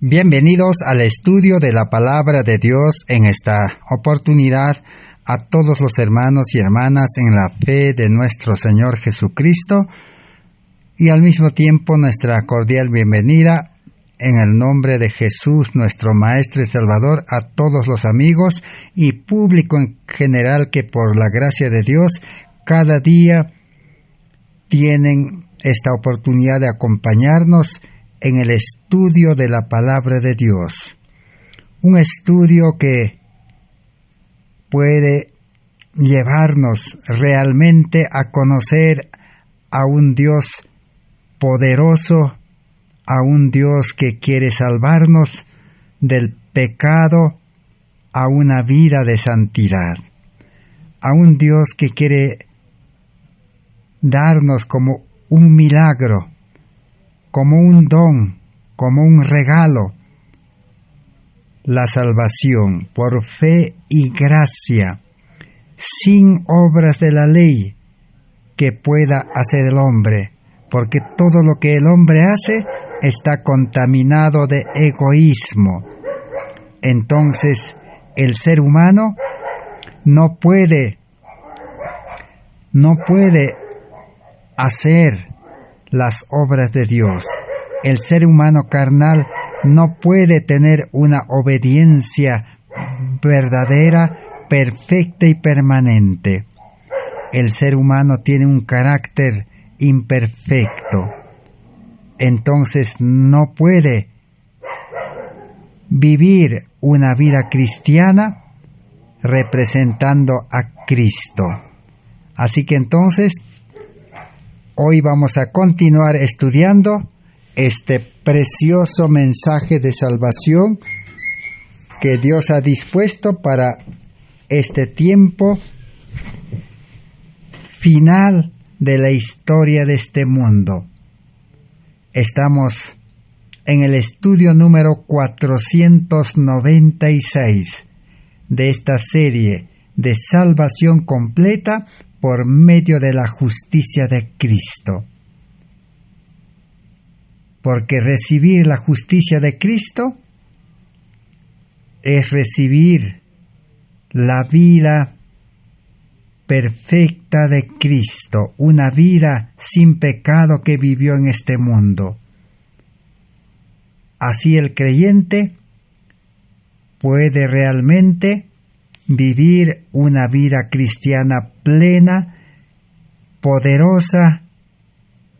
Bienvenidos al estudio de la Palabra de Dios en esta oportunidad a todos los hermanos y hermanas en la fe de nuestro Señor Jesucristo y al mismo tiempo nuestra cordial bienvenida en el nombre de Jesús, nuestro Maestro y Salvador, a todos los amigos y público en general que por la gracia de Dios cada día tienen esta oportunidad de acompañarnos en el estudio de la Palabra de Dios. Un estudio que puede llevarnos realmente a conocer a un Dios poderoso, a un Dios que quiere salvarnos del pecado a una vida de santidad, a un Dios que quiere darnos como un milagro, como un don, como un regalo, la salvación por fe y gracia, sin obras de la ley que pueda hacer el hombre, porque todo lo que el hombre hace está contaminado de egoísmo. Entonces, el ser humano no puede hacer las obras de Dios. El ser humano carnal no puede tener una obediencia verdadera, perfecta y permanente. El ser humano tiene un carácter imperfecto. Entonces no puede vivir una vida cristiana representando a Cristo. Así que entonces hoy vamos a continuar estudiando este precioso mensaje de salvación que Dios ha dispuesto para este tiempo final de la historia de este mundo. Estamos en el estudio número 496 de esta serie de salvación completa por medio de la justicia de Cristo. Porque recibir la justicia de Cristo es recibir la vida perfecta de Cristo, una vida sin pecado que vivió en este mundo. Así el creyente puede realmente vivir una vida cristiana plena, poderosa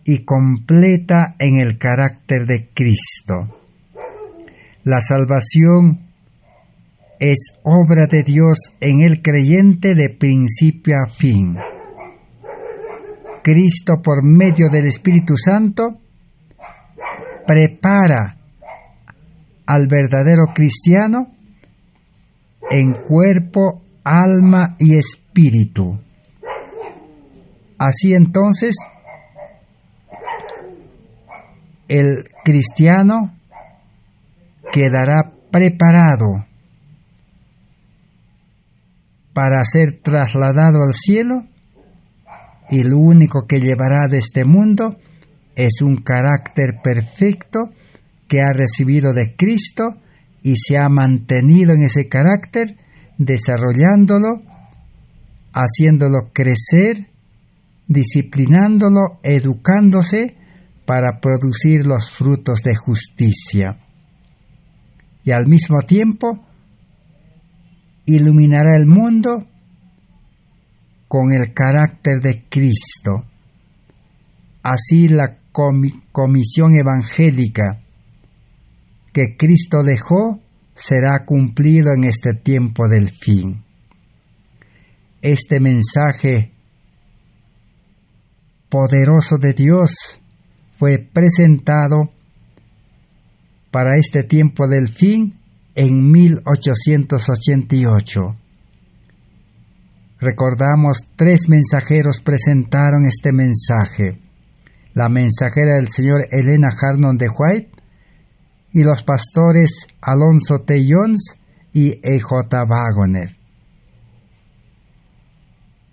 y completa en el carácter de Cristo. La salvación es obra de Dios en el creyente de principio a fin. Cristo, por medio del Espíritu Santo, prepara al verdadero cristiano en cuerpo, alma y espíritu. Así entonces, el cristiano quedará preparado para ser trasladado al cielo, y lo único que llevará de este mundo es un carácter perfecto que ha recibido de Cristo y se ha mantenido en ese carácter, desarrollándolo, haciéndolo crecer, disciplinándolo, educándose para producir los frutos de justicia. Y al mismo tiempo iluminará el mundo con el carácter de Cristo. Así la comisión evangélica que Cristo dejó será cumplido en este tiempo del fin. Este mensaje poderoso de Dios fue presentado para este tiempo del fin en 1888. Recordamos, 3 mensajeros presentaron este mensaje: la mensajera del señor Helena Harnon de White y los pastores Alonzo T. Jones y E.J. Waggoner.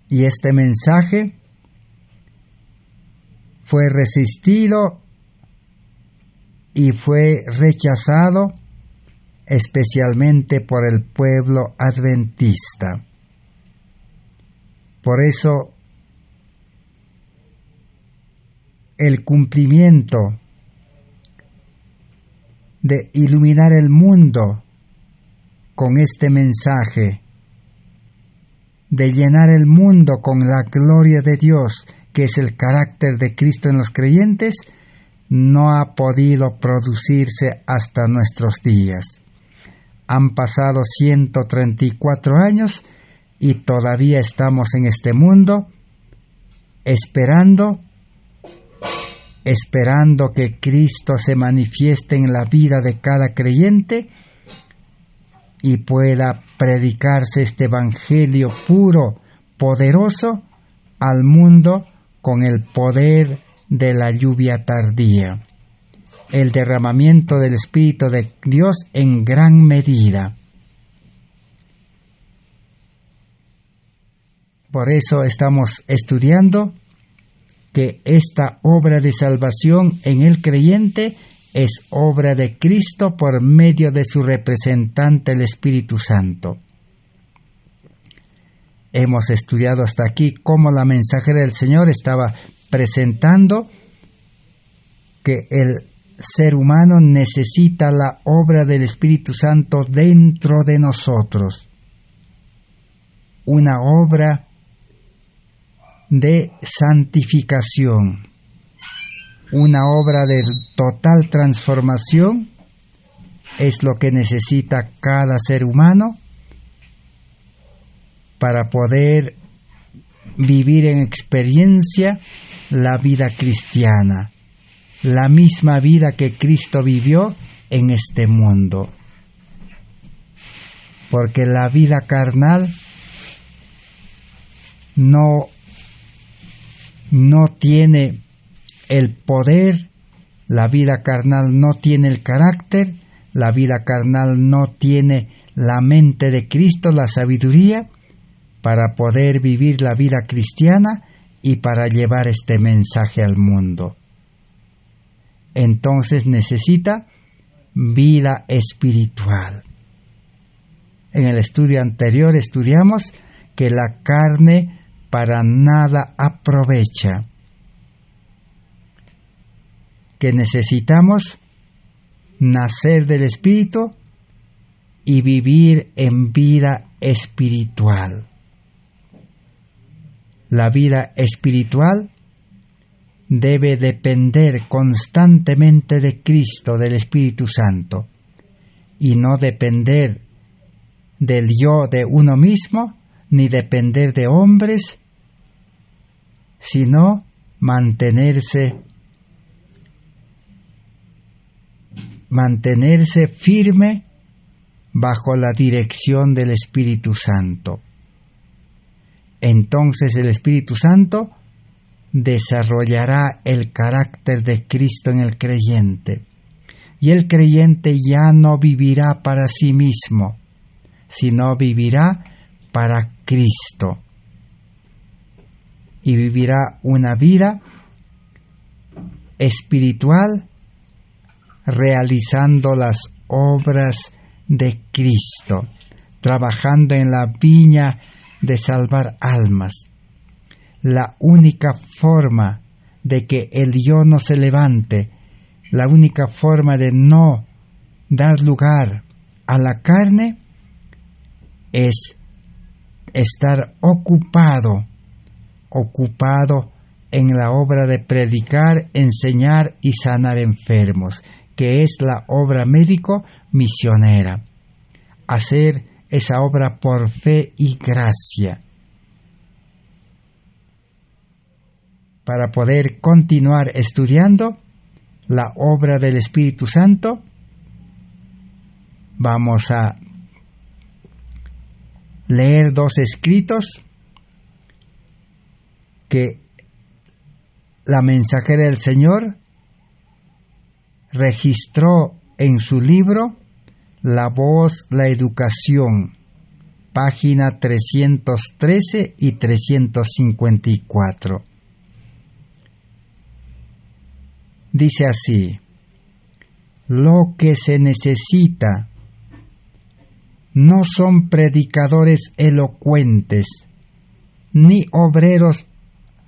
Y este mensaje fue resistido y fue rechazado especialmente por el pueblo adventista. Por eso, el cumplimiento de iluminar el mundo con este mensaje, de llenar el mundo con la gloria de Dios, que es el carácter de Cristo en los creyentes, no ha podido producirse hasta nuestros días. Han pasado 134 años y todavía estamos en este mundo esperando que Cristo se manifieste en la vida de cada creyente y pueda predicarse este evangelio puro, poderoso, al mundo con el poder de la lluvia tardía, el derramamiento del Espíritu de Dios en gran medida. Por eso estamos estudiando que esta obra de salvación en el creyente es obra de Cristo por medio de su representante, el Espíritu Santo. Hemos estudiado hasta aquí cómo la mensajera del Señor estaba presentando que el ser humano necesita la obra del Espíritu Santo dentro de nosotros. Una obra de santificación, una obra de total transformación es lo que necesita cada ser humano para poder vivir en experiencia la vida cristiana, la misma vida que Cristo vivió en este mundo. Porque la vida carnal no tiene el poder, la vida carnal no tiene el carácter, la vida carnal no tiene la mente de Cristo, la sabiduría, para poder vivir la vida cristiana y para llevar este mensaje al mundo. Entonces necesita vida espiritual. En el estudio anterior estudiamos que la carne para nada aprovecha, que necesitamos nacer del Espíritu y vivir en vida espiritual. La vida espiritual debe depender constantemente de Cristo, del Espíritu Santo, y no depender del yo de uno mismo, ni depender de hombres, sino mantenerse firme bajo la dirección del Espíritu Santo. Entonces el Espíritu Santo desarrollará el carácter de Cristo en el creyente, y el creyente ya no vivirá para sí mismo, sino vivirá para Cristo, y vivirá una vida espiritual realizando las obras de Cristo, trabajando en la viña de salvar almas. La única forma de que el yo no se levante, la única forma de no dar lugar a la carne es estar ocupado en la obra de predicar, enseñar y sanar enfermos, que es la obra médico-misionera. Hacer esa obra por fe y gracia. Para poder continuar estudiando la obra del Espíritu Santo, vamos a leer dos escritos que la mensajera del Señor registró en su libro La Voz, la Educación, página 313 y 354. Dice así: Lo que se necesita no son predicadores elocuentes, ni obreros,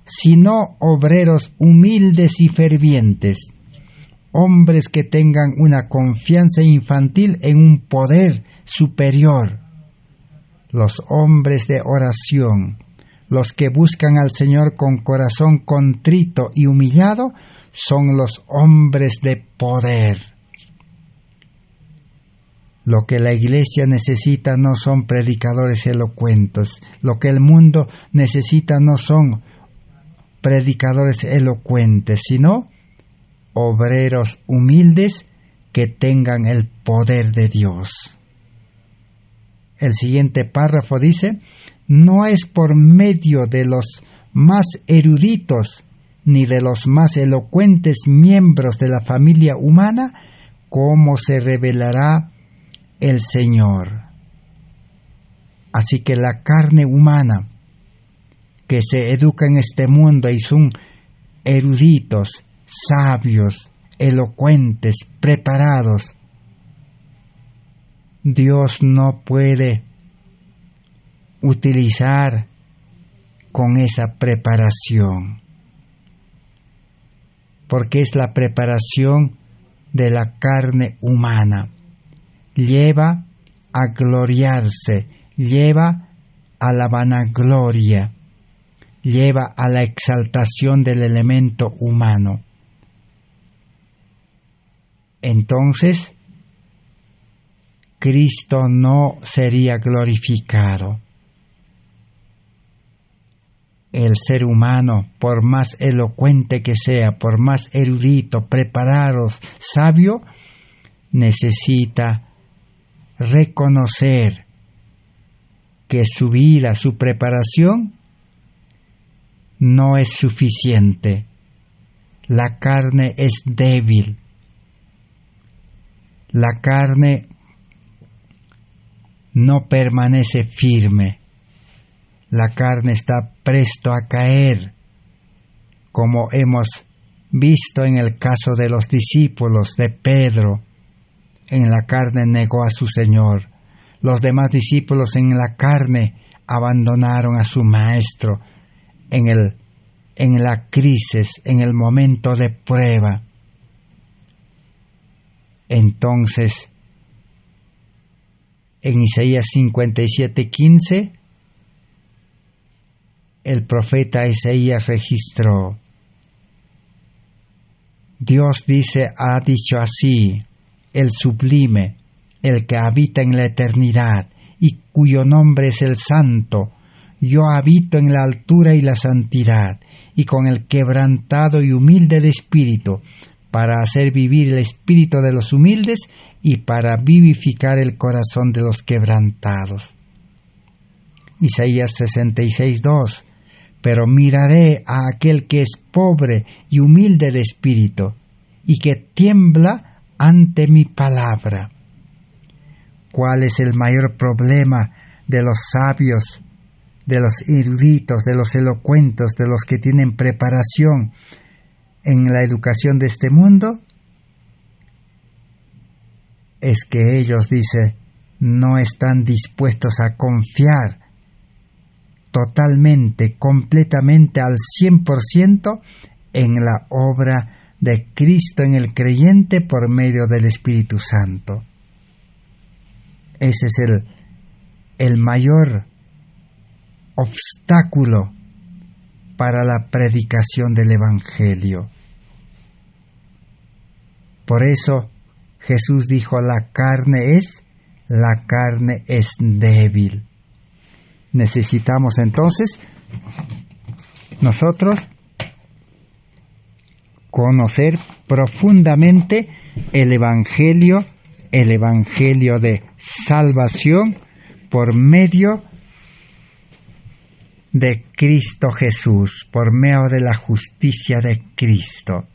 sino obreros humildes y fervientes, hombres que tengan una confianza infantil en un poder superior. Los hombres de oración, los que buscan al Señor con corazón contrito y humillado, son los hombres de poder. Lo que la Iglesia necesita no son predicadores elocuentes. Lo que el mundo necesita no son predicadores elocuentes, sino obreros humildes que tengan el poder de Dios. El siguiente párrafo dice: no es por medio de los más eruditos ni de los más elocuentes miembros de la familia humana cómo se revelará el Señor. Así que la carne humana que se educa en este mundo y son eruditos, sabios, elocuentes, preparados, Dios no puede utilizar con esa preparación, porque es la preparación de la carne humana. Lleva a gloriarse, lleva a la vanagloria, lleva a la exaltación del elemento humano. Entonces, Cristo no sería glorificado. El ser humano, por más elocuente que sea, por más erudito, preparado, sabio, necesita reconocer que su vida, su preparación no es suficiente. La carne es débil. La carne no permanece firme. La carne está presto a caer, como hemos visto en el caso de los discípulos de Pedro. En la carne negó a su Señor. Los demás discípulos en la carne abandonaron a su Maestro en la crisis, en el momento de prueba. Entonces, en Isaías 57:15, el profeta Isaías registró: Dios ha dicho así, el sublime, el que habita en la eternidad y cuyo nombre es el Santo, yo habito en la altura y la santidad, y con el quebrantado y humilde de espíritu, para hacer vivir el espíritu de los humildes y para vivificar el corazón de los quebrantados. Isaías 66:2, pero miraré a aquel que es pobre y humilde de espíritu, y que tiembla ante mi palabra. ¿Cuál es el mayor problema de los sabios, de los eruditos, de los elocuentes, de los que tienen preparación en la educación de este mundo? Es que ellos, dice, no están dispuestos a confiar totalmente, completamente, al 100% en la obra de Cristo en el creyente por medio del Espíritu Santo. Ese es el mayor obstáculo para la predicación del Evangelio. Por eso Jesús dijo: la carne es débil. Necesitamos entonces nosotros conocer profundamente el Evangelio de salvación por medio de Cristo Jesús, por medio de la justicia de Cristo.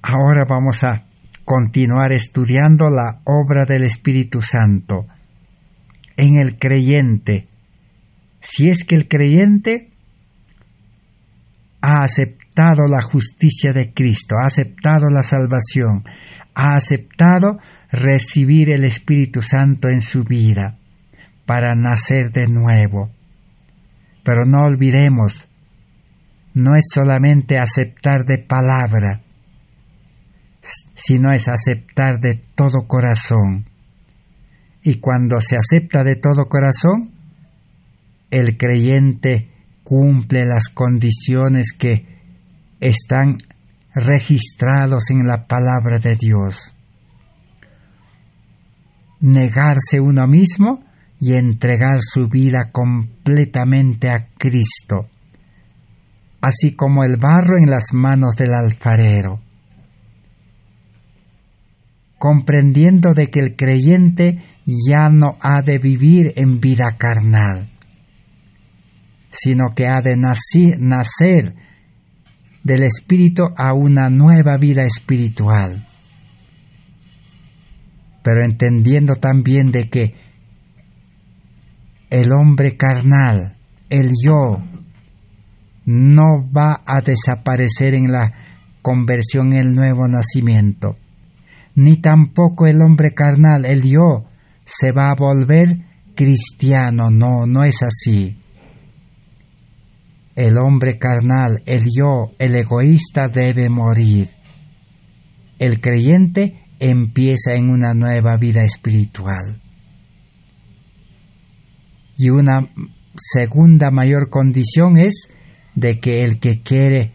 Ahora vamos a continuar estudiando la obra del Espíritu Santo en el creyente. Si es que el creyente ha aceptado la justicia de Cristo, ha aceptado la salvación, ha aceptado recibir el Espíritu Santo en su vida para nacer de nuevo. Pero no olvidemos, no es solamente aceptar de palabra, sino es aceptar de todo corazón. Y cuando se acepta de todo corazón, el creyente cumple las condiciones que están registrados en la palabra de Dios. Negarse uno mismo y entregar su vida completamente a Cristo, así como el barro en las manos del alfarero, comprendiendo de que el creyente ya no ha de vivir en vida carnal, sino que ha de nacer del Espíritu a una nueva vida espiritual. Pero entendiendo también de que el hombre carnal, el yo, no va a desaparecer en la conversión, en el nuevo nacimiento, ni tampoco el hombre carnal, el yo, se va a volver cristiano. No es así. El hombre carnal, el yo, el egoísta debe morir. El creyente empieza en una nueva vida espiritual. Y una segunda mayor condición es de que el que quiere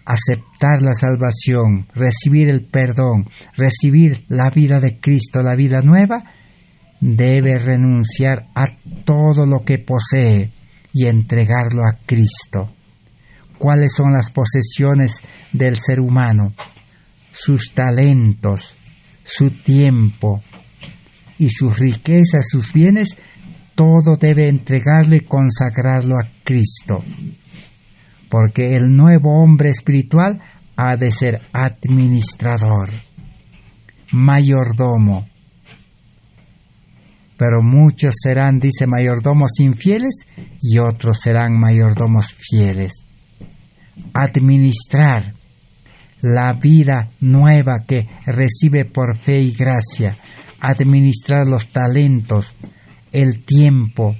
aceptar la salvación, recibir el perdón, recibir la vida de Cristo, la vida nueva, debe renunciar a todo lo que posee y entregarlo a Cristo. ¿Cuáles son las posesiones del ser humano? Sus talentos, su tiempo y sus riquezas, sus bienes, todo debe entregarlo y consagrarlo a Cristo. Porque el nuevo hombre espiritual ha de ser administrador, mayordomo. Pero muchos serán, dice, mayordomos infieles y otros serán mayordomos fieles. Administrar la vida nueva que recibe por fe y gracia, administrar los talentos, el tiempo,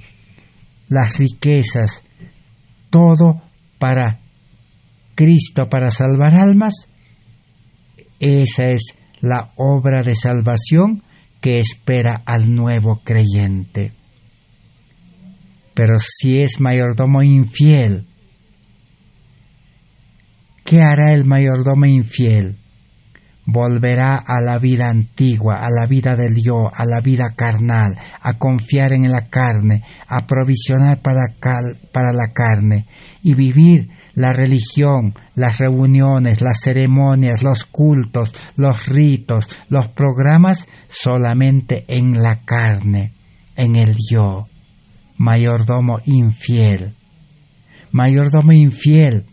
las riquezas, todo para Cristo, para salvar almas. Esa es la obra de salvación que espera al nuevo creyente. Pero si es mayordomo infiel, ¿qué hará el mayordomo infiel? Volverá a la vida antigua, a la vida del yo, a la vida carnal, a confiar en la carne, a provisionar para la carne y vivir la religión, las reuniones, las ceremonias, los cultos, los ritos, los programas solamente en la carne, en el yo. Mayordomo infiel. Mayordomo infiel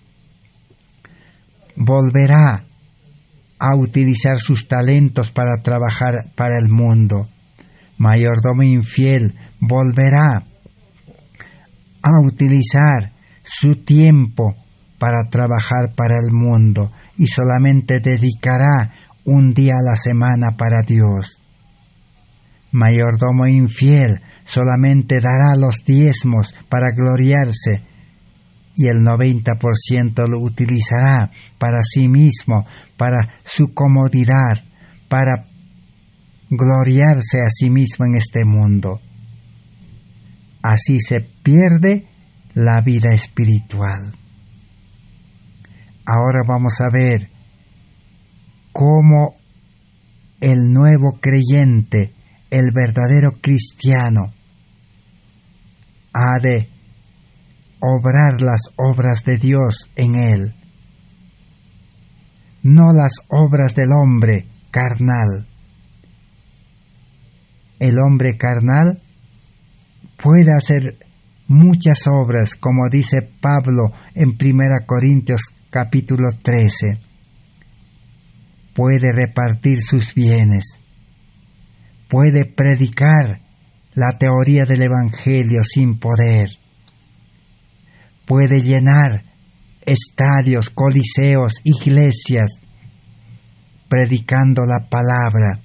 volverá a utilizar sus talentos para trabajar para el mundo. Mayordomo infiel volverá a utilizar su tiempo para trabajar para el mundo y solamente dedicará un día a la semana para Dios. Mayordomo infiel solamente dará los diezmos para gloriarse y el 90% lo utilizará para sí mismo, para su comodidad, para gloriarse a sí mismo en este mundo. Así se pierde la vida espiritual. Ahora vamos a ver cómo el nuevo creyente, el verdadero cristiano, ha de obrar las obras de Dios en él, no las obras del hombre carnal. El hombre carnal puede hacer muchas obras, como dice Pablo en 1 Corintios capítulo 13. Puede repartir sus bienes, puede predicar la teoría del Evangelio sin poder, puede llenar estadios, coliseos, iglesias, predicando la palabra,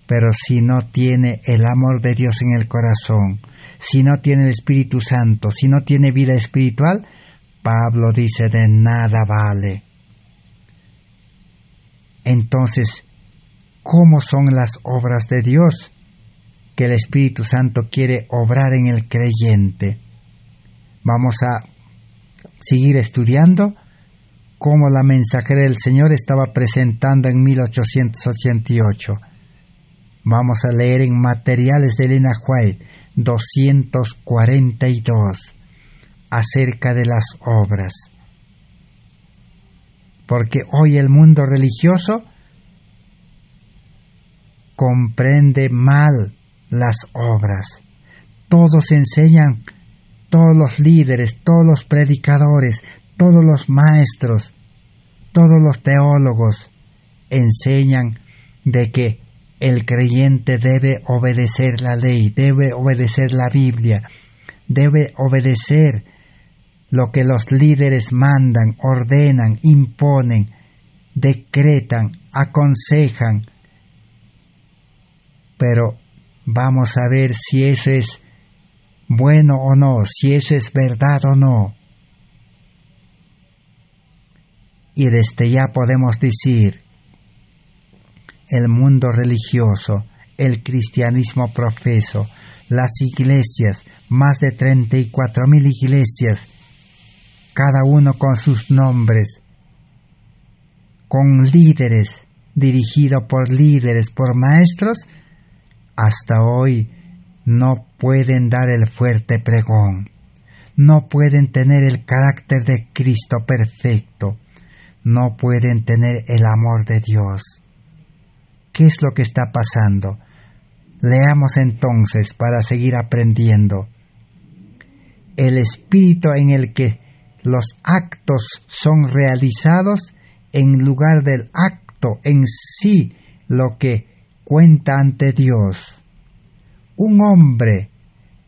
pero si no tiene el amor de Dios en el corazón, si no tiene el Espíritu Santo, si no tiene vida espiritual, Pablo dice de nada vale. Entonces, ¿cómo son las obras de Dios que el Espíritu Santo quiere obrar en el creyente? Vamos a seguir estudiando cómo la mensajera del Señor estaba presentando en 1888. Vamos a leer en Materiales de Elena White 242 acerca de las obras. Porque hoy el mundo religioso comprende mal las obras. Todos enseñan, todos los líderes, todos los predicadores, todos los maestros, todos los teólogos enseñan de que el creyente debe obedecer la ley, debe obedecer la Biblia, debe obedecer lo que los líderes mandan, ordenan, imponen, decretan, aconsejan. Pero vamos a ver si eso es bueno o no, si eso es verdad o no. Y desde ya podemos decir, el mundo religioso, el cristianismo profeso, las iglesias, más de 34,000 iglesias, cada uno con sus nombres, con líderes, dirigido por líderes, por maestros, hasta hoy no pueden dar el fuerte pregón, no pueden tener el carácter de Cristo perfecto, no pueden tener el amor de Dios. ¿Qué es lo que está pasando? Leamos entonces para seguir aprendiendo. El espíritu en el que los actos son realizados en lugar del acto en sí, lo que cuenta ante Dios. Un hombre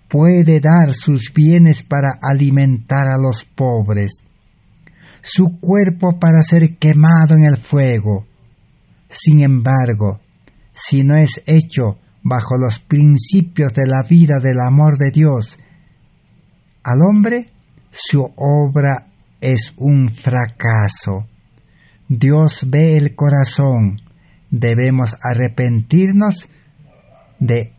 puede dar sus bienes para alimentar a los pobres, su cuerpo para ser quemado en el fuego. Sin embargo, si no es hecho bajo los principios de la vida del amor de Dios, al hombre, su obra es un fracaso. Dios ve el corazón. Debemos arrepentirnos de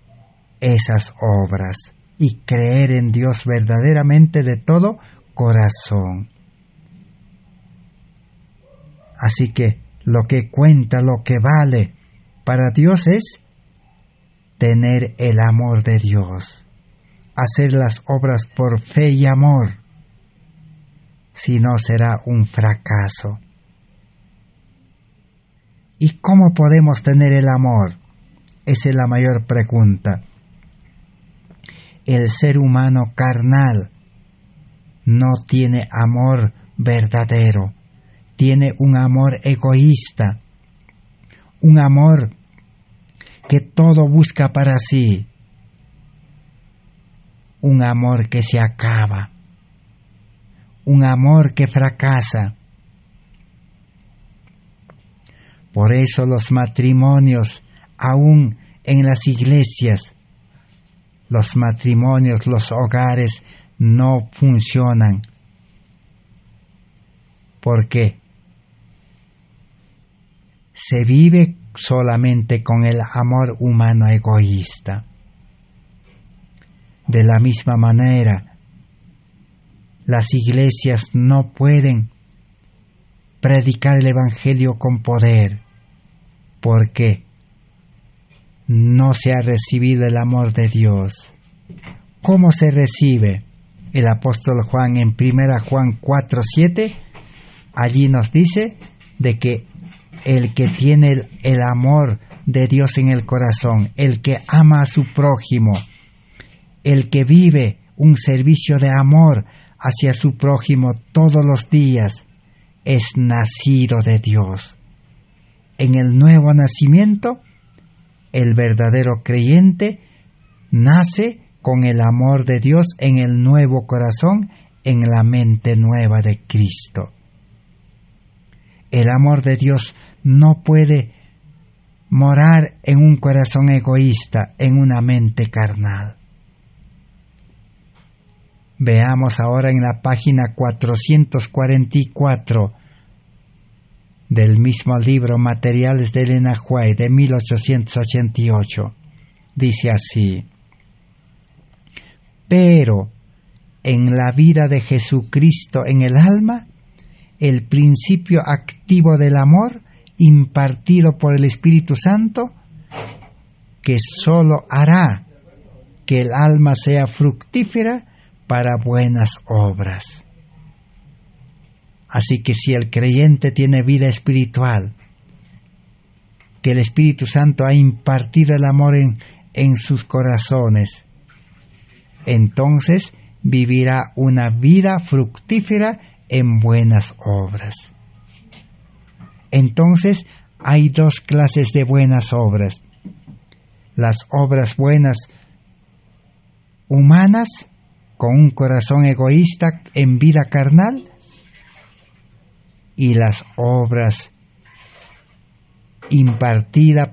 esas obras y creer en Dios verdaderamente de todo corazón. Así que lo que cuenta, lo que vale para Dios es tener el amor de Dios, hacer las obras por fe y amor, si no será un fracaso. ¿Y cómo podemos tener el amor? Esa es la mayor pregunta. El ser humano carnal no tiene amor verdadero, tiene un amor egoísta, un amor que todo busca para sí, un amor que se acaba, un amor que fracasa. Por eso los matrimonios, aún en las iglesias, los matrimonios, los hogares no funcionan. Porque se vive solamente con el amor humano egoísta. De la misma manera, las iglesias no pueden predicar el Evangelio con poder, porque no se ha recibido el amor de Dios. ¿Cómo se recibe? El apóstol Juan en 1 Juan 4:7, allí nos dice de que el que tiene el amor de Dios en el corazón, el que ama a su prójimo, el que vive un servicio de amor hacia su prójimo todos los días, es nacido de Dios. En el nuevo nacimiento, el verdadero creyente nace con el amor de Dios en el nuevo corazón, en la mente nueva de Cristo. El amor de Dios no puede morar en un corazón egoísta, en una mente carnal. Veamos ahora en la página 444 del mismo libro Materiales de Elena White de 1888. Dice así: pero en la vida de Jesucristo en el alma, el principio activo del amor impartido por el Espíritu Santo, que sólo hará que el alma sea fructífera para buenas obras. Así que si el creyente tiene vida espiritual, que el Espíritu Santo ha impartido el amor en sus corazones, entonces vivirá una vida fructífera en buenas obras. Entonces hay dos clases de buenas obras: las obras buenas humanas, con un corazón egoísta en vida carnal, y las obras impartidas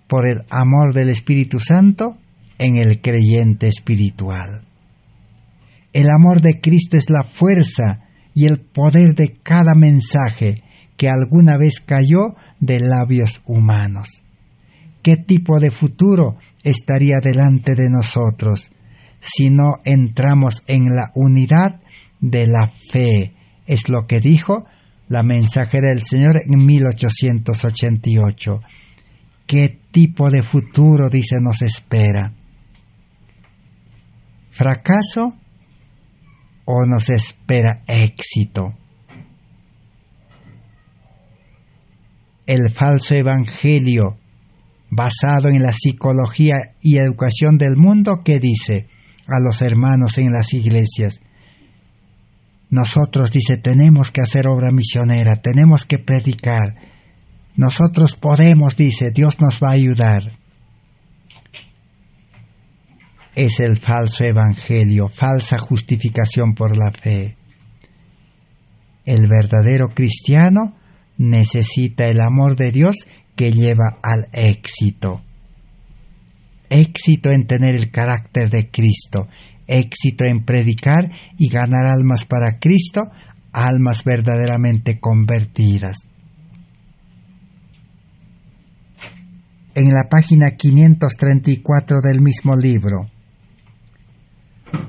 por el amor del Espíritu Santo en el creyente espiritual. El amor de Cristo es la fuerza y el poder de cada mensaje que alguna vez cayó de labios humanos. ¿Qué tipo de futuro estaría delante de nosotros si no entramos en la unidad de la fe? Es lo que dijo la mensajera del Señor en 1888. ¿Qué tipo de futuro, dice, nos espera? ¿Fracaso o nos espera éxito? El falso evangelio, basado en la psicología y educación del mundo, que dice a los hermanos en las iglesias: nosotros, dice, tenemos que hacer obra misionera, tenemos que predicar, nosotros podemos, dice, Dios nos va a ayudar. Es el falso evangelio, falsa justificación por la fe. El verdadero cristiano necesita el amor de Dios que lleva al éxito. Éxito en tener el carácter de Cristo, éxito en predicar y ganar almas para Cristo, almas verdaderamente convertidas. En la página 534 del mismo libro,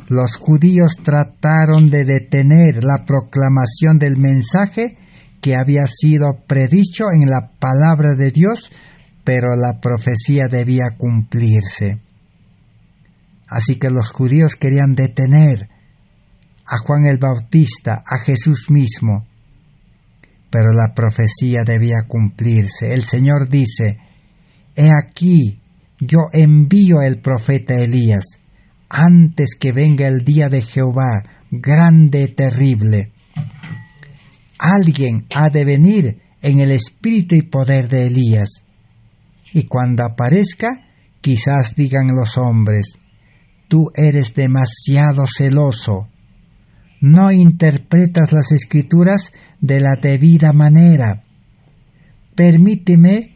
los judíos trataron de detener la proclamación del mensaje que había sido predicho en la palabra de Dios, pero la profecía debía cumplirse. Así que los judíos querían detener a Juan el Bautista, a Jesús mismo, pero la profecía debía cumplirse. El Señor dice: he aquí, yo envío el profeta Elías, antes que venga el día de Jehová, grande y terrible. Alguien ha de venir en el espíritu y poder de Elías, y cuando aparezca, quizás digan los hombres: tú eres demasiado celoso, no interpretas las Escrituras de la debida manera. Permíteme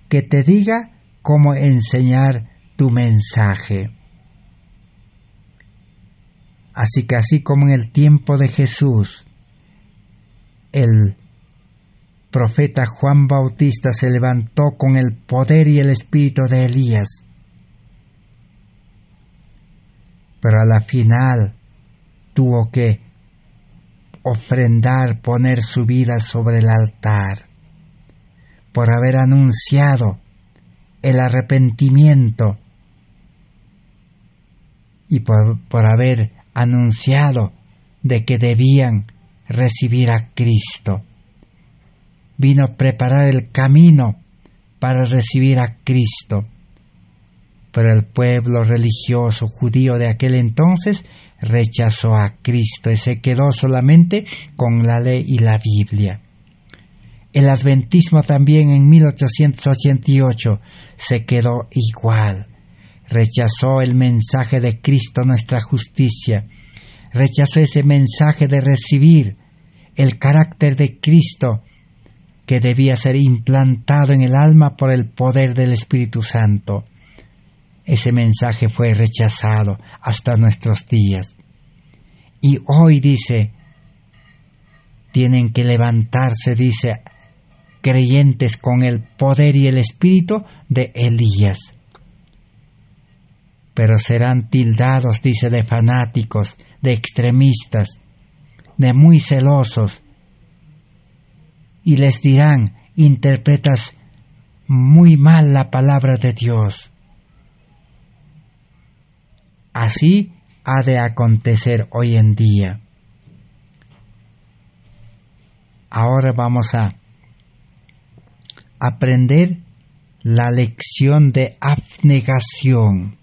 que te diga cómo enseñar tu mensaje. Así que así como en el tiempo de Jesús, el profeta Juan Bautista se levantó con el poder y el espíritu de Elías, pero a la final tuvo que ofrendar, poner su vida sobre el altar, por haber anunciado el arrepentimiento y por haber anunciado de que debían recibir a Cristo. Vino a preparar el camino para recibir a Cristo. Pero el pueblo religioso judío de aquel entonces rechazó a Cristo y se quedó solamente con la ley y la Biblia. El adventismo también en 1888 se quedó igual. Rechazó el mensaje de Cristo, nuestra justicia. Rechazó ese mensaje de recibir el carácter de Cristo que debía ser implantado en el alma por el poder del Espíritu Santo. Ese mensaje fue rechazado hasta nuestros días. Y hoy, dice, tienen que levantarse, dice, creyentes con el poder y el espíritu de Elías. Pero serán tildados, dice, de fanáticos, de extremistas, de muy celosos. Y les dirán, interpretas muy mal la palabra de Dios. Así ha de acontecer hoy en día. Ahora vamos a aprender la lección de abnegación.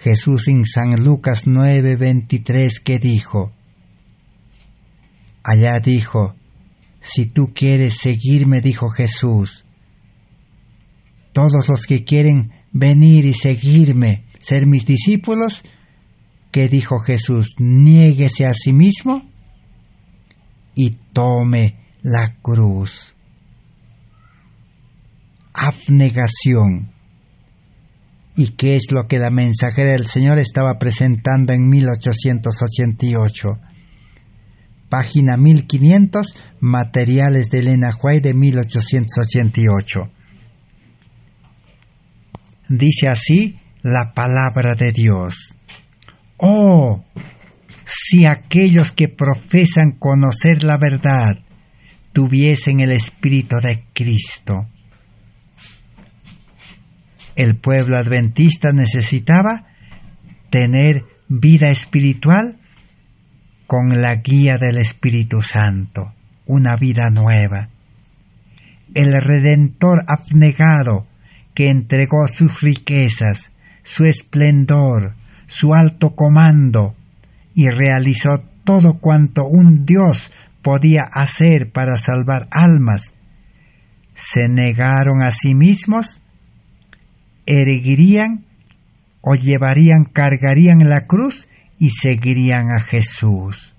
Jesús en San Lucas 9:23, ¿qué dijo? Allá dijo, si tú quieres seguirme, dijo Jesús, todos los que quieren venir y seguirme, ser mis discípulos, ¿qué dijo Jesús? Niéguese a sí mismo y tome la cruz. Abnegación. ¿Y qué es lo que la mensajera del Señor estaba presentando en 1888? Página 1500, Materiales de Elena White de 1888. Dice así la palabra de Dios. ¡Oh! Si aquellos que profesan conocer la verdad tuviesen el Espíritu de Cristo. El pueblo adventista necesitaba tener vida espiritual con la guía del Espíritu Santo, una vida nueva. El Redentor abnegado que entregó sus riquezas, su esplendor, su alto comando y realizó todo cuanto un Dios podía hacer para salvar almas, se negaron a sí mismos, erguirían o cargarían la cruz y seguirían a Jesús.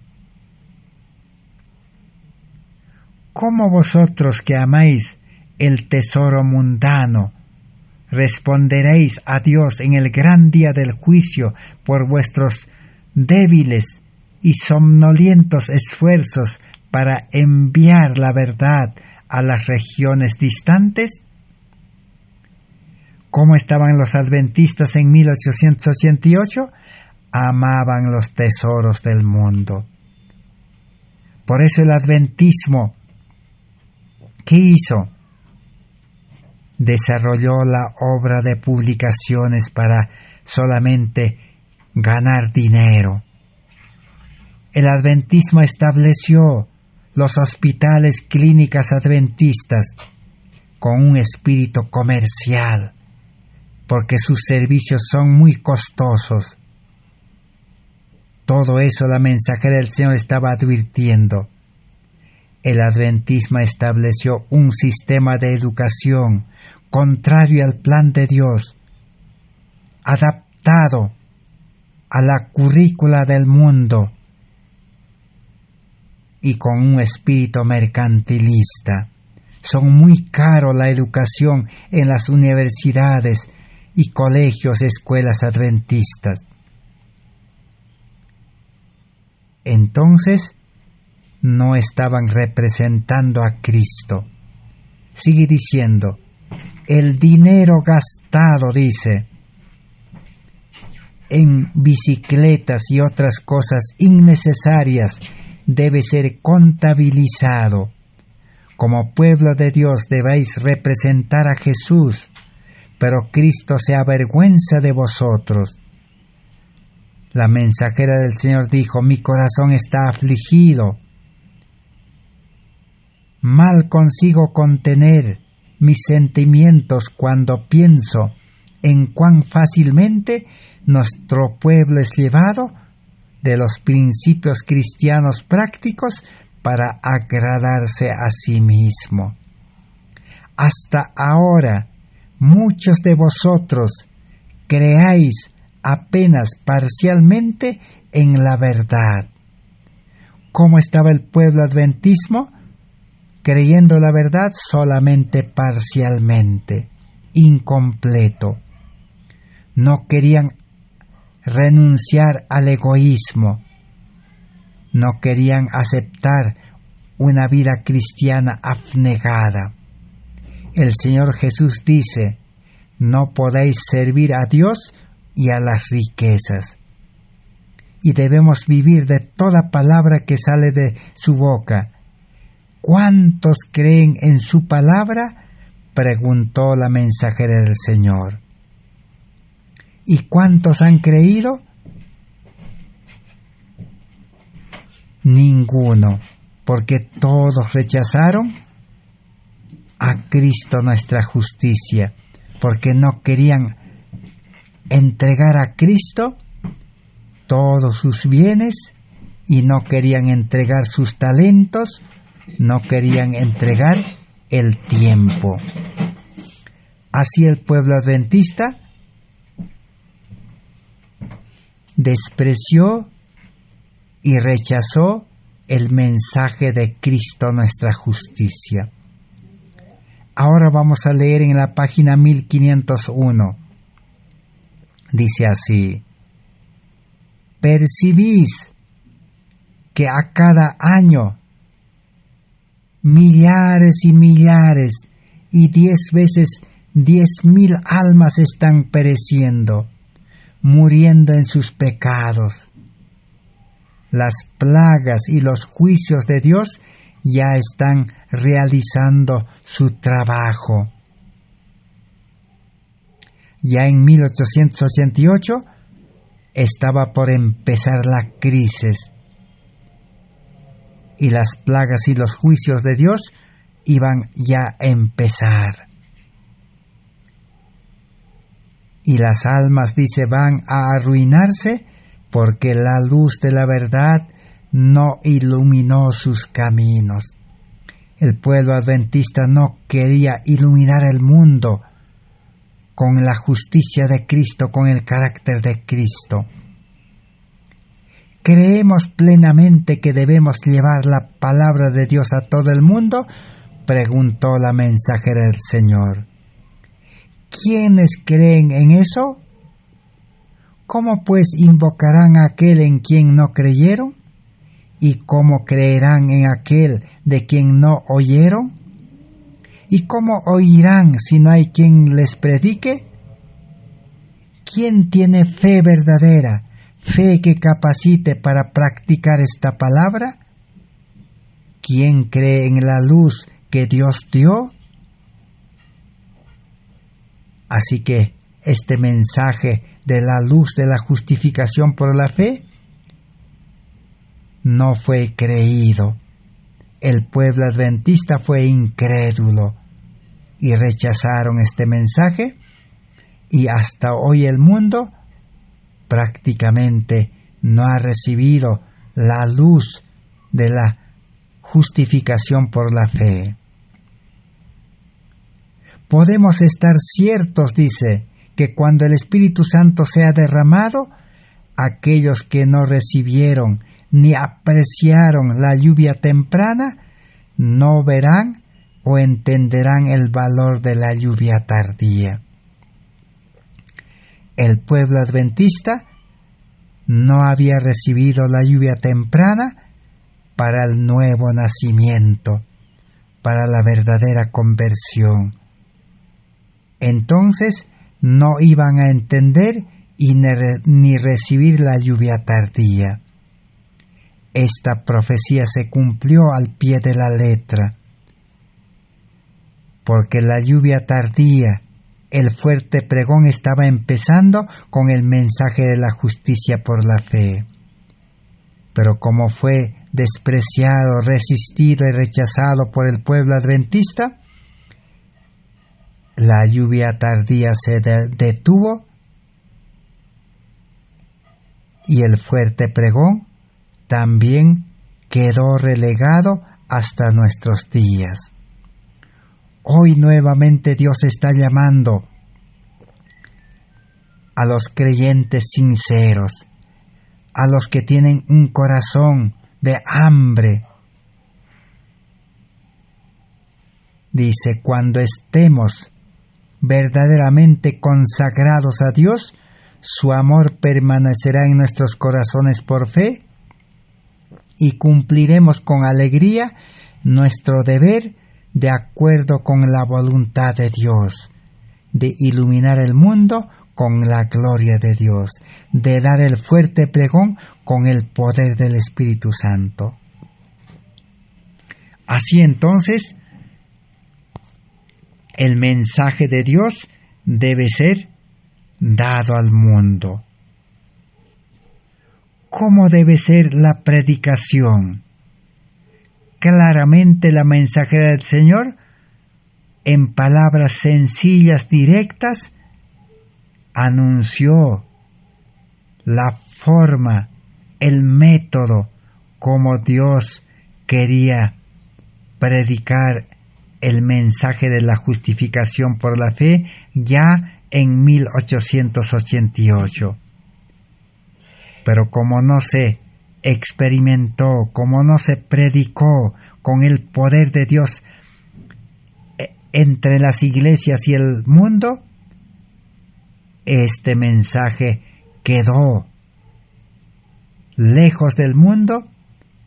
¿Cómo vosotros que amáis el tesoro mundano responderéis a Dios en el gran día del juicio por vuestros débiles y somnolientos esfuerzos para enviar la verdad a las regiones distantes? ¿Cómo estaban los adventistas en 1888? Amaban los tesoros del mundo. Por eso el adventismo, ¿qué hizo? Desarrolló la obra de publicaciones para solamente ganar dinero. El adventismo estableció los hospitales, clínicas adventistas con un espíritu comercial, porque sus servicios son muy costosos. Todo eso la mensajera del Señor estaba advirtiendo. El adventismo estableció un sistema de educación contrario al plan de Dios, adaptado a la currícula del mundo y con un espíritu mercantilista. Son muy caros la educación en las universidades y colegios, escuelas adventistas. Entonces, no estaban representando a Cristo. Sigue diciendo, el dinero gastado, dice, en bicicletas y otras cosas innecesarias debe ser contabilizado. Como pueblo de Dios debéis representar a Jesús, pero Cristo se avergüenza de vosotros. La mensajera del Señor dijo, mi corazón está afligido. Mal consigo contener mis sentimientos cuando pienso en cuán fácilmente nuestro pueblo es llevado de los principios cristianos prácticos para agradarse a sí mismo. Hasta ahora, muchos de vosotros creáis apenas parcialmente en la verdad. ¿Cómo estaba el pueblo adventismo? creyendo la verdad solamente parcialmente, incompleto. No querían renunciar al egoísmo, no querían aceptar una vida cristiana abnegada. El Señor Jesús dice: no podéis servir a Dios y a las riquezas. Y debemos vivir de toda palabra que sale de su boca. ¿Cuántos creen en su palabra?, preguntó la mensajera del Señor. ¿Y cuántos han creído? Ninguno, porque todos rechazaron a Cristo nuestra justicia, porque no querían entregar a Cristo todos sus bienes y no querían entregar sus talentos, no querían entregar el tiempo. Así el pueblo adventista despreció y rechazó el mensaje de Cristo nuestra justicia. Ahora vamos a leer en la página 1501. Dice así: ¿percibís que a cada año millares y millares y 10 veces 10.000 almas están pereciendo, muriendo en sus pecados? Las plagas y los juicios de Dios ya están realizando su trabajo. Ya en 1888 estaba por empezar la crisis y las plagas y los juicios de Dios iban ya a empezar. Y las almas, dice, van a arruinarse porque la luz de la verdad no iluminó sus caminos. El pueblo adventista no quería iluminar el mundo con la justicia de Cristo, con el carácter de Cristo. ¿Creemos plenamente que debemos llevar la palabra de Dios a todo el mundo?, preguntó la mensajera del Señor. ¿Quiénes creen en eso? ¿Cómo pues invocarán a aquel en quien no creyeron? ¿Y cómo creerán en aquel de quien no oyeron? ¿Y cómo oirán si no hay quien les predique? ¿Quién tiene fe verdadera, fe que capacite para practicar esta palabra? ¿Quién cree en la luz que Dios dio? Así que este mensaje de la luz de la justificación por la fe no fue creído. El pueblo adventista fue incrédulo y rechazaron este mensaje, y hasta hoy el mundo prácticamente no ha recibido la luz de la justificación por la fe. Podemos estar ciertos, dice, que cuando el Espíritu Santo sea derramado, aquellos que no recibieron ni apreciaron la lluvia temprana, no verán o entenderán el valor de la lluvia tardía. El pueblo adventista no había recibido la lluvia temprana para el nuevo nacimiento, para la verdadera conversión. Entonces no iban a entender y ni recibir la lluvia tardía. Esta profecía se cumplió al pie de la letra, porque la lluvia tardía, el fuerte pregón, estaba empezando con el mensaje de la justicia por la fe. Pero como fue despreciado, resistido y rechazado por el pueblo adventista, la lluvia tardía se detuvo y el fuerte pregón también quedó relegado hasta nuestros días. Hoy nuevamente Dios está llamando a los creyentes sinceros, a los que tienen un corazón de hambre Dice, cuando estemos verdaderamente consagrados a Dios, su amor permanecerá en nuestros corazones por fe y cumpliremos con alegría nuestro deber de acuerdo con la voluntad de Dios, de iluminar el mundo con la gloria de Dios, de dar el fuerte pregón con el poder del Espíritu Santo. Así entonces, el mensaje de Dios debe ser dado al mundo. ¿Cómo debe ser la predicación? Claramente la mensajera del Señor, en palabras sencillas, directas, anunció la forma, el método, como Dios quería predicar el mensaje de la justificación por la fe ya en 1888. Pero como no se experimentó, como no se predicó con el poder de Dios entre las iglesias y el mundo, este mensaje quedó lejos del mundo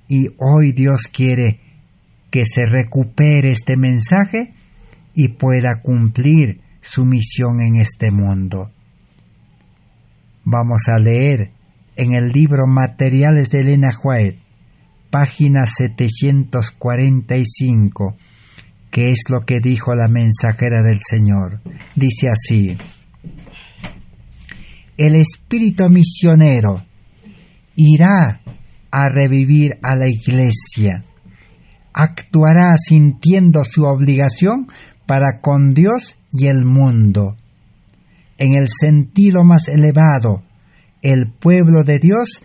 y hoy Dios quiere que se recupere este mensaje y pueda cumplir su misión en este mundo. Vamos a leer en el libro Materiales de Elena White, página 745, que es lo que dijo la mensajera del Señor. Dice así: el espíritu misionero irá a revivir a la iglesia, actuará sintiendo su obligación para con Dios y el mundo. En el sentido más elevado, el pueblo de Dios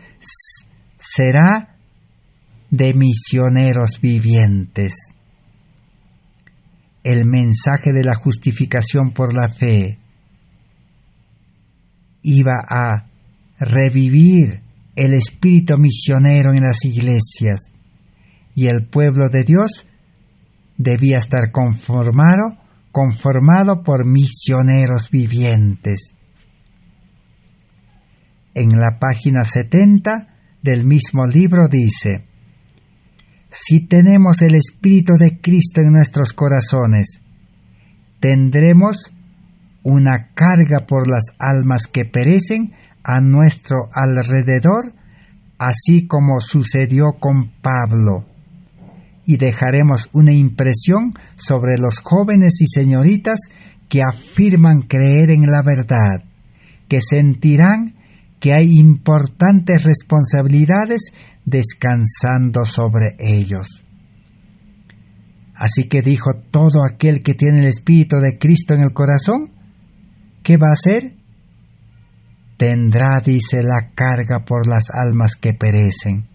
será de misioneros vivientes. El mensaje de la justificación por la fe iba a revivir el espíritu misionero en las iglesias y el pueblo de Dios debía estar conformado por misioneros vivientes. En la página 70 del mismo libro dice: si tenemos el Espíritu de Cristo en nuestros corazones, tendremos una carga por las almas que perecen a nuestro alrededor, así como sucedió con Pablo, y dejaremos una impresión sobre los jóvenes y señoritas que afirman creer en la verdad, que sentirán que hay importantes responsabilidades descansando sobre ellos. Así que dijo, todo aquel que tiene el Espíritu de Cristo en el corazón, ¿qué va a hacer? Tendrá, dice, la carga por las almas que perecen.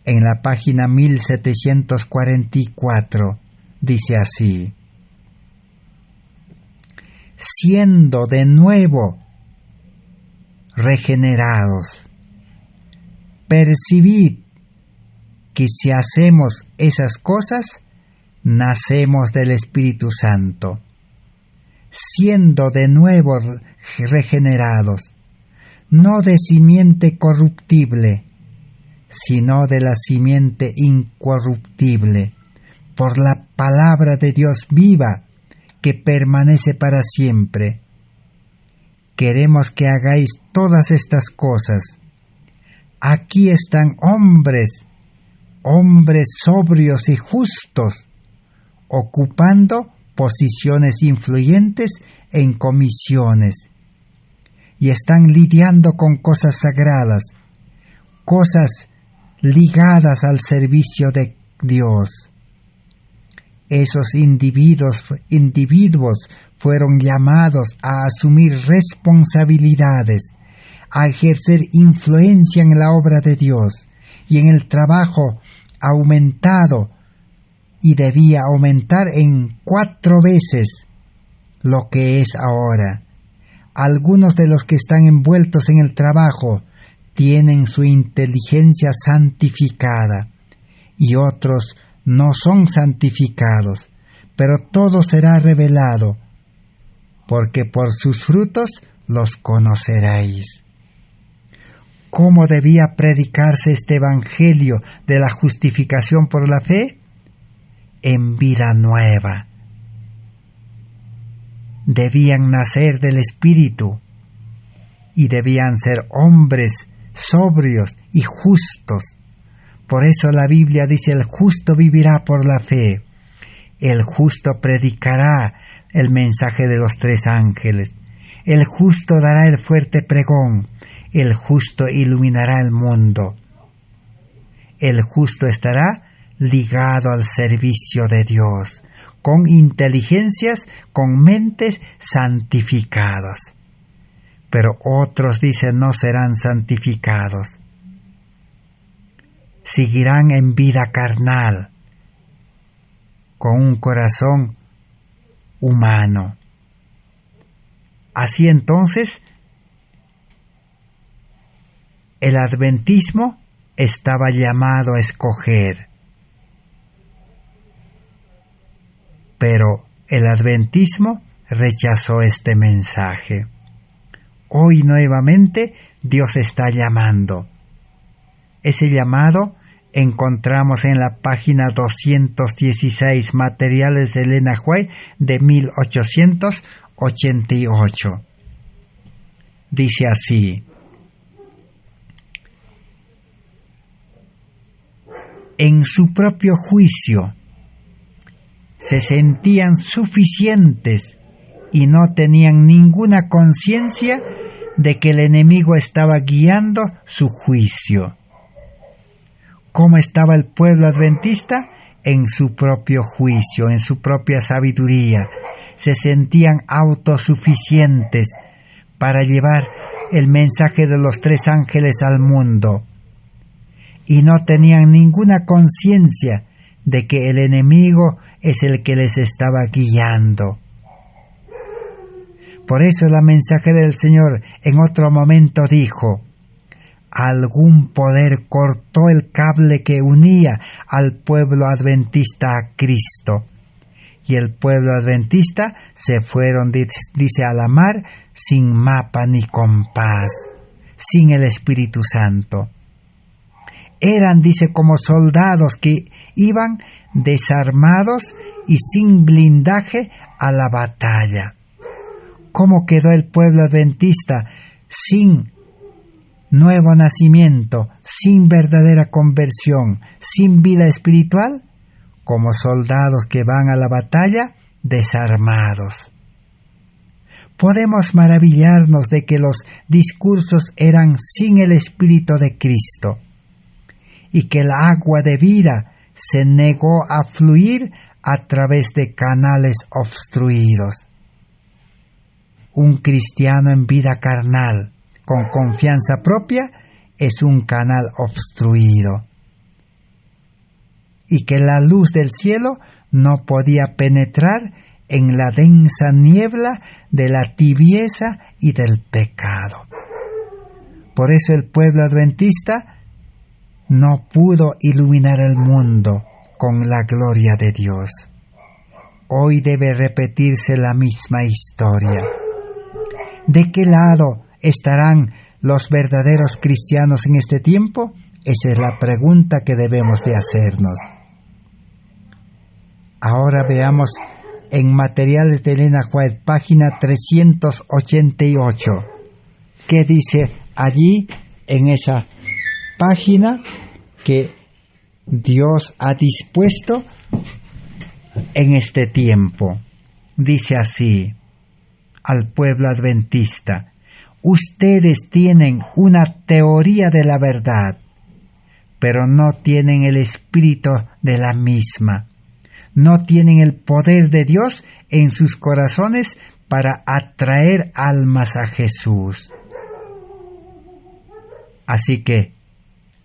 En la página 1744 dice así: siendo de nuevo regenerados, percibid que si hacemos esas cosas, nacemos del Espíritu Santo. Siendo de nuevo regenerados, no de simiente corruptible, sino de la simiente incorruptible, por la palabra de Dios viva, que permanece para siempre. Queremos que hagáis todas estas cosas. Aquí están hombres sobrios y justos, ocupando posiciones influyentes en comisiones, y están lidiando con cosas sagradas, cosas ligadas al servicio de Dios. Esos individuos fueron llamados a asumir responsabilidades, a ejercer influencia en la obra de Dios y en el trabajo aumentado, y debía aumentar en 4 veces lo que es ahora. Algunos de los que están envueltos en el trabajo tienen su inteligencia santificada y otros no son santificados, pero todo será revelado, porque por sus frutos los conoceréis. ¿Cómo debía predicarse este evangelio de la justificación por la fe? En vida nueva. Debían nacer del Espíritu y debían ser hombres sobrios y justos. Por eso la Biblia dice: el justo vivirá por la fe. El justo predicará el mensaje de los 3 ángeles. El justo dará el fuerte pregón. El justo iluminará el mundo. El justo estará ligado al servicio de Dios, con inteligencias, con mentes santificadas. Pero otros, dicen, no serán santificados. Seguirán en vida carnal, con un corazón humano. Así entonces, el adventismo estaba llamado a escoger. Pero el adventismo rechazó este mensaje. Hoy nuevamente Dios está llamando. Ese llamado encontramos en la página 216, Materiales de Elena White, de 1888. Dice así: en su propio juicio se sentían suficientes y no tenían ninguna conciencia de que el enemigo estaba guiando su juicio. ¿Cómo estaba el pueblo adventista? En su propio juicio, en su propia sabiduría. Se sentían autosuficientes para llevar el mensaje de los 3 ángeles al mundo. Y no tenían ninguna conciencia de que el enemigo es el que les estaba guiando. Por eso la mensaje del Señor en otro momento dijo: algún poder cortó el cable que unía al pueblo adventista a Cristo. Y el pueblo adventista se fueron, dice, a la mar sin mapa ni compás, sin el Espíritu Santo. Eran, dice, como soldados que iban desarmados y sin blindaje a la batalla. ¿Cómo quedó el pueblo adventista? Sin nuevo nacimiento, sin verdadera conversión, sin vida espiritual, como soldados que van a la batalla desarmados. Podemos maravillarnos de que los discursos eran sin el Espíritu de Cristo y que el agua de vida se negó a fluir a través de canales obstruidos. Un cristiano en vida carnal, con confianza propia, es un canal obstruido, y que la luz del cielo no podía penetrar en la densa niebla de la tibieza y del pecado. Por eso el pueblo adventista no pudo iluminar el mundo con la gloria de Dios. Hoy debe repetirse la misma historia. ¿De qué lado estarán los verdaderos cristianos en este tiempo? Esa es la pregunta que debemos de hacernos. Ahora veamos en Materiales de Elena White, página 388. ¿Qué dice allí en esa página que Dios ha dispuesto en este tiempo? Dice así al pueblo adventista: ustedes tienen una teoría de la verdad, pero no tienen el espíritu de la misma. No tienen el poder de Dios en sus corazones para atraer almas a Jesús. Así que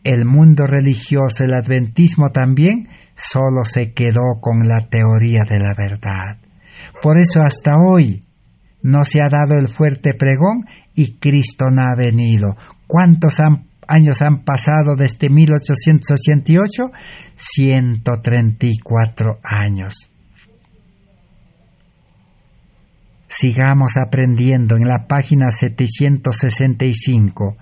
el mundo religioso, el adventismo también, solo se quedó con la teoría de la verdad. Por eso hasta hoy no se ha dado el fuerte pregón y Cristo no ha venido. ¿Cuántos han años han pasado desde 1888? 134 años. Sigamos aprendiendo en la página 765,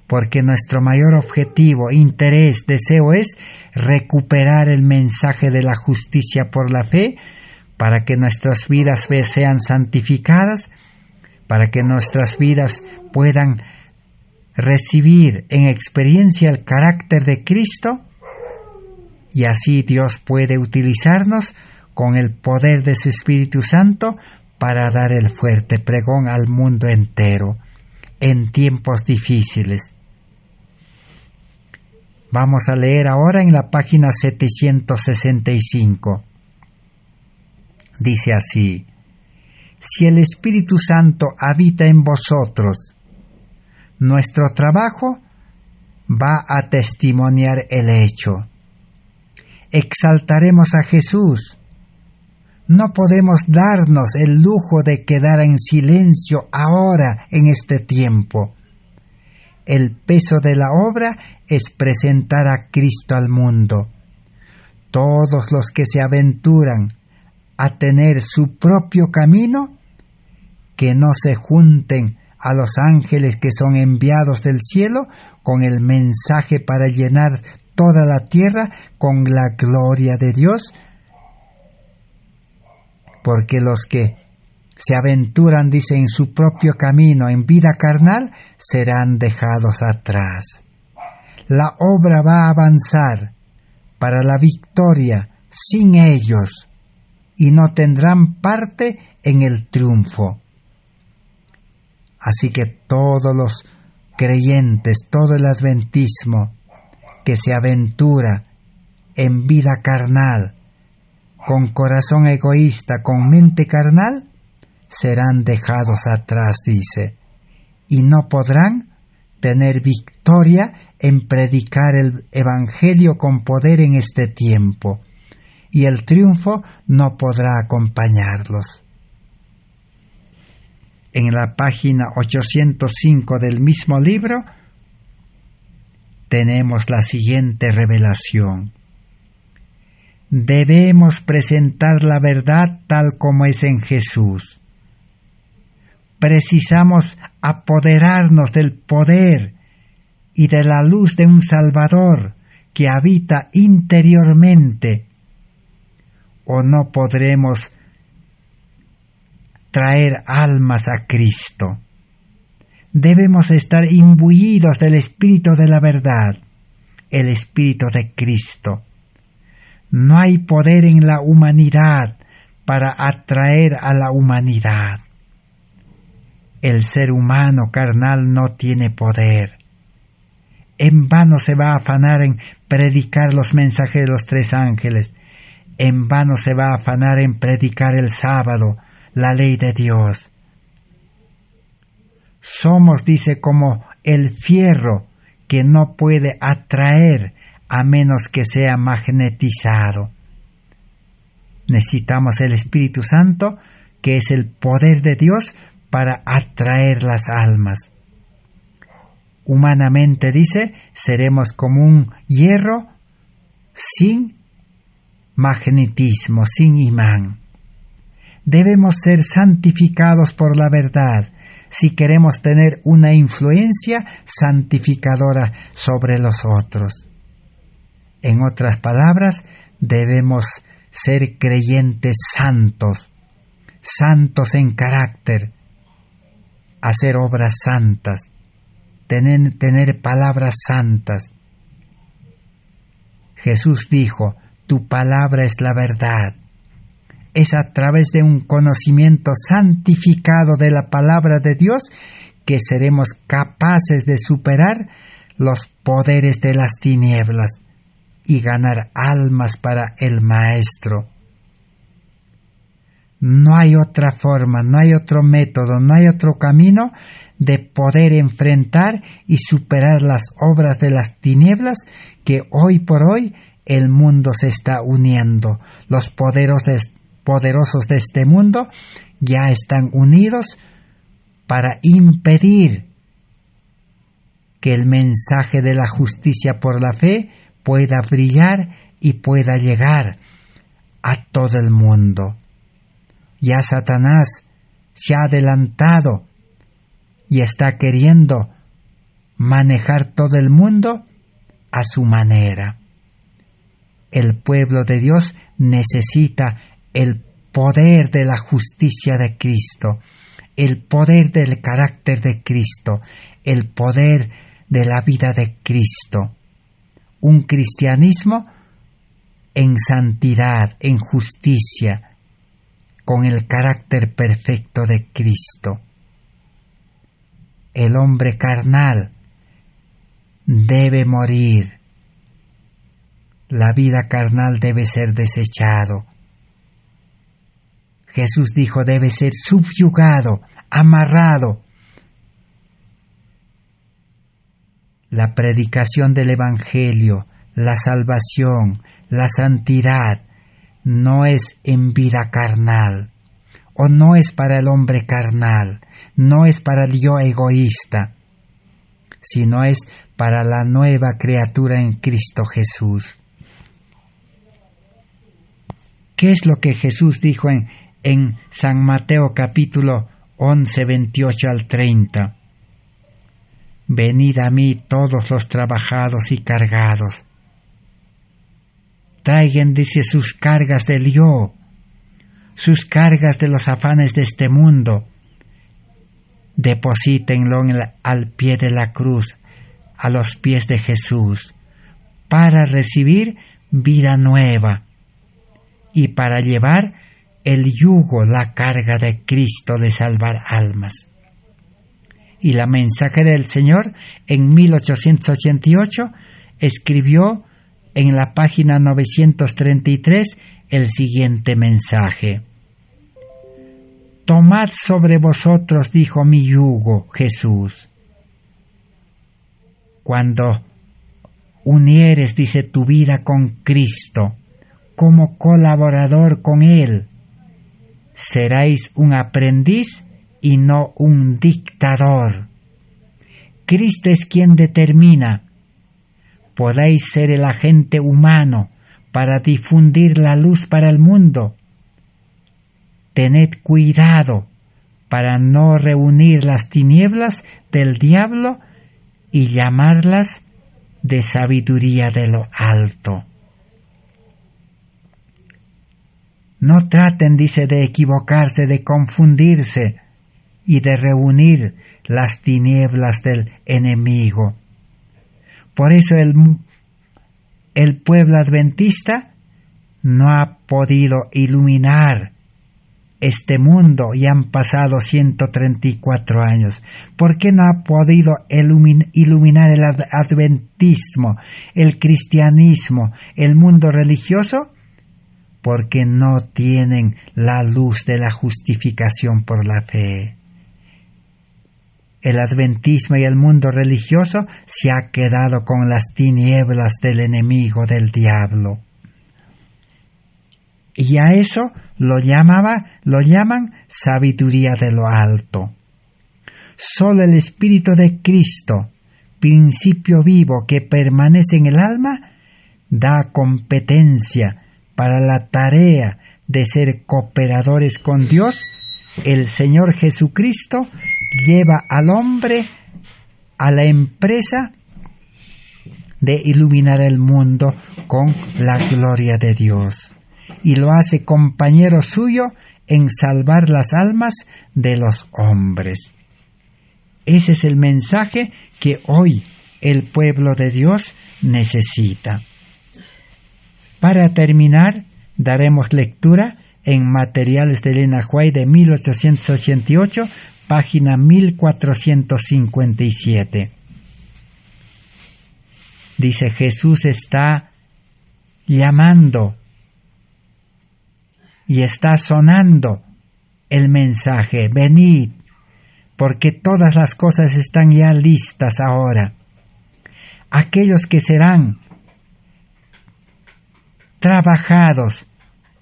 porque nuestro mayor objetivo, interés, deseo es recuperar el mensaje de la justicia por la fe, para que nuestras vidas sean santificadas, para que nuestras vidas puedan recibir en experiencia el carácter de Cristo, y así Dios puede utilizarnos con el poder de su Espíritu Santo para dar el fuerte pregón al mundo entero en tiempos difíciles. Vamos a leer ahora en la página 765. Dice así: si el Espíritu Santo habita en vosotros, nuestro trabajo va a testimoniar el hecho. Exaltaremos a Jesús. No podemos darnos el lujo de quedar en silencio ahora en este tiempo. El peso de la obra es presentar a Cristo al mundo. Todos los que se aventuran a tener su propio camino, que no se junten a los ángeles que son enviados del cielo con el mensaje para llenar toda la tierra con la gloria de Dios, porque los que se aventuran, dice, en su propio camino en vida carnal, serán dejados atrás. La obra va a avanzar para la victoria sin ellos, y no tendrán parte en el triunfo. Así que todos los creyentes, todo el adventismo que se aventura en vida carnal, con corazón egoísta, con mente carnal, serán dejados atrás, dice, y no podrán tener victoria en predicar el Evangelio con poder en este tiempo, y el triunfo no podrá acompañarlos. En la página 805 del mismo libro tenemos la siguiente revelación: debemos presentar la verdad tal como es en Jesús. Precisamos apoderarnos del poder y de la luz de un Salvador que habita interiormente, o no podremos traer almas a Cristo. Debemos estar imbuidos del Espíritu de la verdad, el Espíritu de Cristo. No hay poder en la humanidad para atraer a la humanidad. El ser humano carnal no tiene poder. En vano se va a afanar en predicar los mensajes de los tres ángeles. En vano se va a afanar en predicar el sábado, la ley de Dios. Somos, dice, como el fierro que no puede atraer a menos que sea magnetizado. Necesitamos el Espíritu Santo, que es el poder de Dios para atraer las almas. Humanamente, dice, seremos como un hierro sin magnetismo, sin imán. Debemos ser santificados por la verdad si queremos tener una influencia santificadora sobre los otros. En otras palabras, debemos ser creyentes santos, santos en carácter, hacer obras santas, tener palabras santas. Jesús dijo: tu palabra es la verdad. Es a través de un conocimiento santificado de la palabra de Dios que seremos capaces de superar los poderes de las tinieblas y ganar almas para el Maestro. No hay otra forma, no hay otro método, no hay otro camino de poder enfrentar y superar las obras de las tinieblas que hoy por hoy el mundo se está uniendo. Los poderosos de este mundo ya están unidos para impedir que el mensaje de la justicia por la fe pueda brillar y pueda llegar a todo el mundo. Ya Satanás se ha adelantado y está queriendo manejar todo el mundo a su manera. El pueblo de Dios necesita el poder de la justicia de Cristo, el poder del carácter de Cristo, el poder de la vida de Cristo. Un cristianismo en santidad, en justicia, con el carácter perfecto de Cristo. El hombre carnal debe morir. La vida carnal debe ser desechado. Jesús dijo, debe ser subyugado, amarrado. La predicación del Evangelio, la salvación, la santidad, no es en vida carnal, o no es para el hombre carnal, no es para el yo egoísta, sino es para la nueva criatura en Cristo Jesús. ¿Qué es lo que Jesús dijo en San Mateo capítulo 11, 28 al 30? Venid a mí todos los trabajados y cargados. Traigan, dice, sus cargas del yo, sus cargas de los afanes de este mundo. Deposítenlo al pie de la cruz, a los pies de Jesús, para recibir vida nueva y para llevar el yugo, la carga de Cristo de salvar almas. Y la mensajera del Señor en 1888 escribió en la página 933 el siguiente mensaje. Tomad sobre vosotros, dijo, mi yugo, Jesús. Cuando unieres, dice, tu vida con Cristo, como colaborador con Él, seréis un aprendiz y no un dictador. Cristo es quien determina. Podéis ser el agente humano para difundir la luz para el mundo. Tened cuidado para no reunir las tinieblas del diablo y llamarlas de sabiduría de lo alto. No traten, dice, de equivocarse, de confundirse y de reunir las tinieblas del enemigo. Por eso el pueblo adventista no ha podido iluminar este mundo y han pasado 134 años. ¿Por qué no ha podido iluminar el adventismo, el cristianismo, el mundo religioso? Porque no tienen la luz de la justificación por la fe. El adventismo y el mundo religioso se ha quedado con las tinieblas del enemigo, del diablo. Y a eso lo llaman sabiduría de lo alto. Solo el Espíritu de Cristo, principio vivo que permanece en el alma, da competencia para la tarea de ser cooperadores con Dios. El Señor Jesucristo lleva al hombre a la empresa de iluminar el mundo con la gloria de Dios y lo hace compañero suyo en salvar las almas de los hombres. Ese es el mensaje que hoy el pueblo de Dios necesita. Para terminar, daremos lectura en Materiales de Elena White de 1888, página 1457. Dice, Jesús está llamando y está sonando el mensaje, venid, porque todas las cosas están ya listas ahora. Aquellos que serán trabajados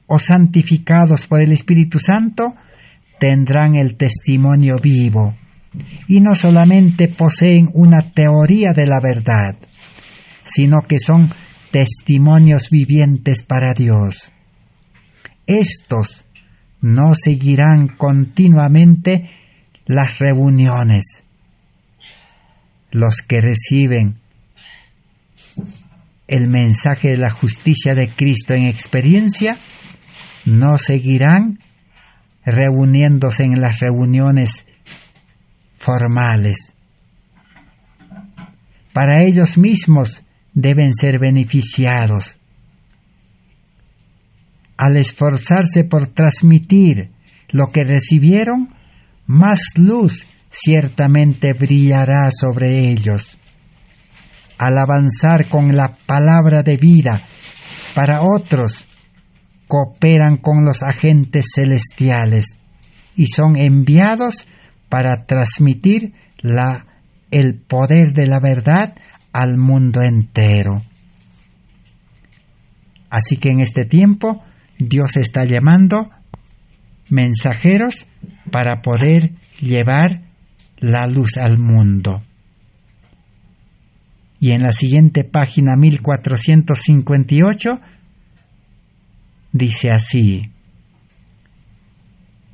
o santificados por el Espíritu Santo tendrán el testimonio vivo y no solamente poseen una teoría de la verdad, sino que son testimonios vivientes para Dios. Estos no seguirán continuamente las reuniones. Los que reciben el mensaje de la justicia de Cristo en experiencia no seguirán reuniéndose en las reuniones formales. Para ellos mismos deben ser beneficiados. Al esforzarse por transmitir lo que recibieron, más luz ciertamente brillará sobre ellos. Al avanzar con la palabra de vida para otros, cooperan con los agentes celestiales y son enviados para transmitir el poder de la verdad al mundo entero. Así que en este tiempo Dios está llamando mensajeros para poder llevar la luz al mundo. Y en la siguiente página 1458 dice así: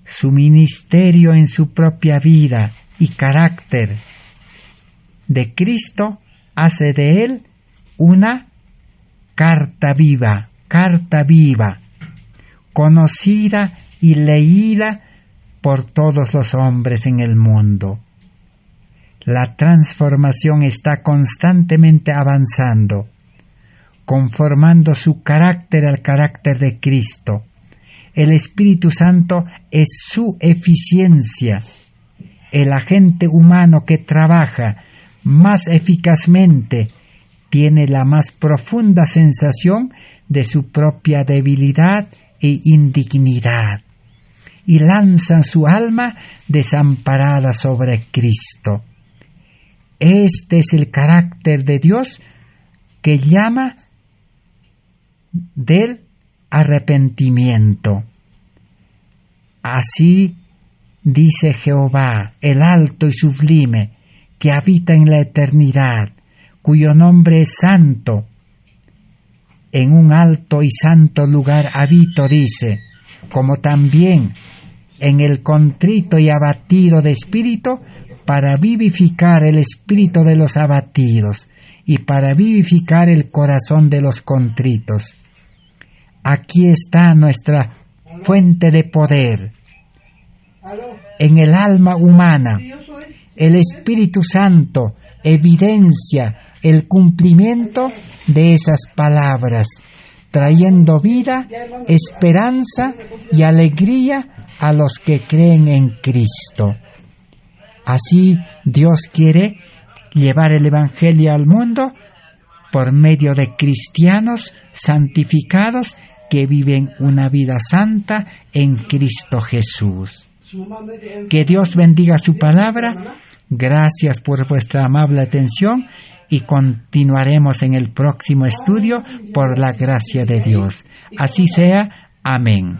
su ministerio en su propia vida y carácter de Cristo hace de él una carta viva, conocida y leída por todos los hombres en el mundo. La transformación está constantemente avanzando, conformando su carácter al carácter de Cristo. El Espíritu Santo es su eficiencia. El agente humano que trabaja más eficazmente tiene la más profunda sensación de su propia debilidad e indignidad y lanza su alma desamparada sobre Cristo. Este es el carácter de Dios que llama del arrepentimiento. Así dice Jehová, el alto y sublime, que habita en la eternidad, cuyo nombre es santo. En un alto y santo lugar habito, dice, como también en el contrito y abatido de espíritu, para vivificar el espíritu de los abatidos y para vivificar el corazón de los contritos. Aquí está nuestra fuente de poder. En el alma humana, el Espíritu Santo evidencia el cumplimiento de esas palabras, trayendo vida, esperanza y alegría a los que creen en Cristo. Así Dios quiere llevar el Evangelio al mundo por medio de cristianos santificados que viven una vida santa en Cristo Jesús. Que Dios bendiga su palabra. Gracias por vuestra amable atención y continuaremos en el próximo estudio por la gracia de Dios. Así sea. Amén.